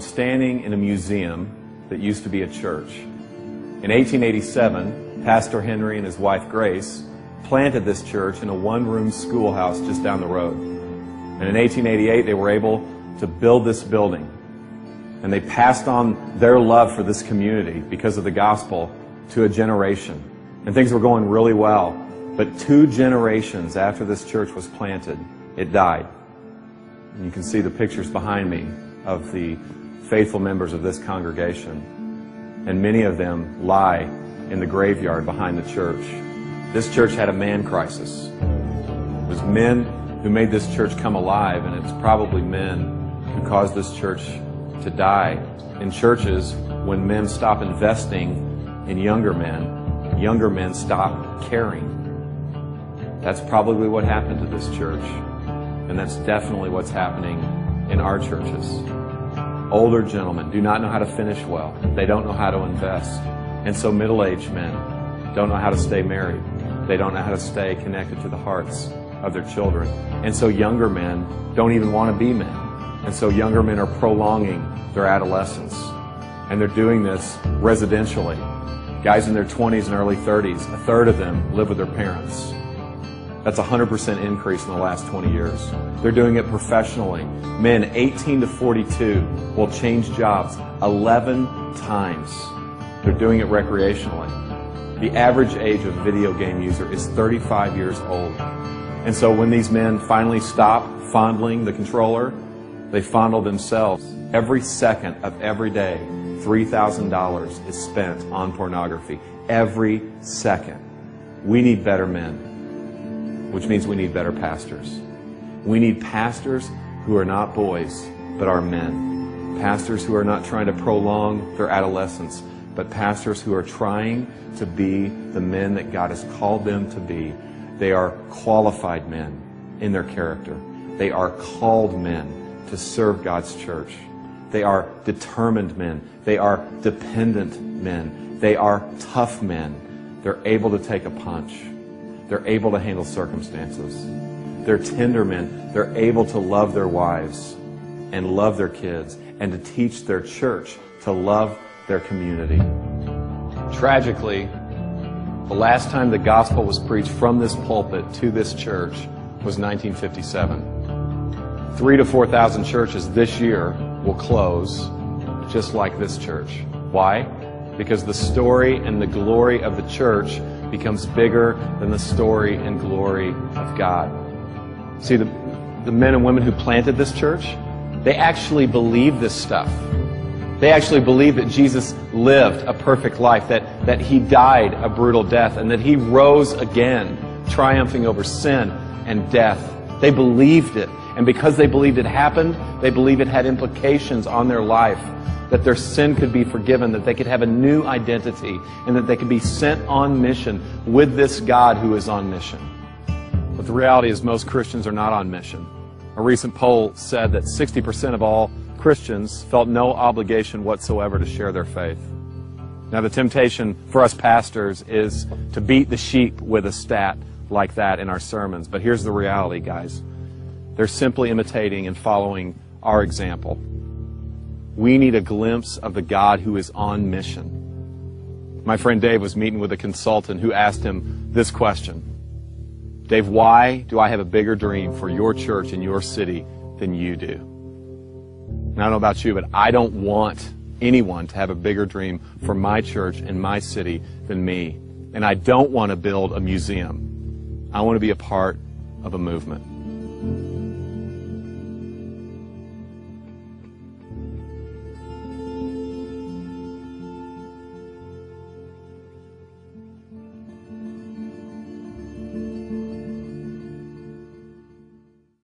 standing in a museum that used to be a church. In 1887, Pastor Henry and his wife Grace planted this church in a one-room schoolhouse just down the road. And in 1888, they were able to build this building. And they passed on their love for this community because of the gospel to a generation. And things were going really well. But 2 generations after this church was planted, it died. And you can see the pictures behind me of the faithful members of this congregation. And many of them lie in the graveyard behind the church. This church had a man crisis. It was men who made this church come alive, and it's probably men who caused this church to die. In churches, when men stop investing in younger men stop caring. That's probably what happened to this church. And that's definitely what's happening in our churches. Older gentlemen do not know how to finish well. They don't know how to invest. And so middle-aged men don't know how to stay married. They don't know how to stay connected to the hearts of their children. And so younger men don't even want to be men. And so younger men are prolonging their adolescence. And they're doing this residentially. Guys in their 20s and early 30s, a third of them live with their parents. That's a 100% increase in the last 20 years. They're doing it professionally. Men 18 to 42 will change jobs 11 times. They're doing it recreationally. The average age of a video game user is 35 years old. And so when these men finally stop fondling the controller, they fondle themselves. Every second of every day, $3,000 is spent on pornography. Every second. We need better men, which means we need better pastors. We need pastors who are not boys, but are men. Pastors who are not trying to prolong their adolescence, but pastors who are trying to be the men that God has called them to be. They are qualified men in their character. They are called men to serve God's church. They are determined men. They are dependent men. They are tough men. They're able to take a punch. They're able to handle circumstances. They're tender men. They're able to love their wives and love their kids and to teach their church to love their community. Tragically, the last time the gospel was preached from this pulpit to this church was 1957. 3,000 to 4,000 churches this year will close just like this church. Why? Because the story and the glory of the church becomes bigger than the story and glory of God. See, the men and women who planted this church, they actually believe this stuff. They actually believe that Jesus lived a perfect life, that He died a brutal death, and that He rose again, triumphing over sin and death. They believed it. And because they believed it happened, they believed it had implications on their life, that their sin could be forgiven, that they could have a new identity, and that they could be sent on mission with this God who is on mission. But the reality is most Christians are not on mission. A recent poll said that 60% of all Christians felt no obligation whatsoever to share their faith. Now, the temptation for us pastors is to beat the sheep with a stat like that in our sermons. But here's the reality, guys. They're simply imitating and following our example. We need a glimpse of the God who is on mission. My friend Dave was meeting with a consultant who asked him this question. Dave, why do I have a bigger dream for your church and your city than you do? And I don't know about you, but I don't want anyone to have a bigger dream for my church and my city than me. And I don't want to build a museum. I want to be a part of a movement.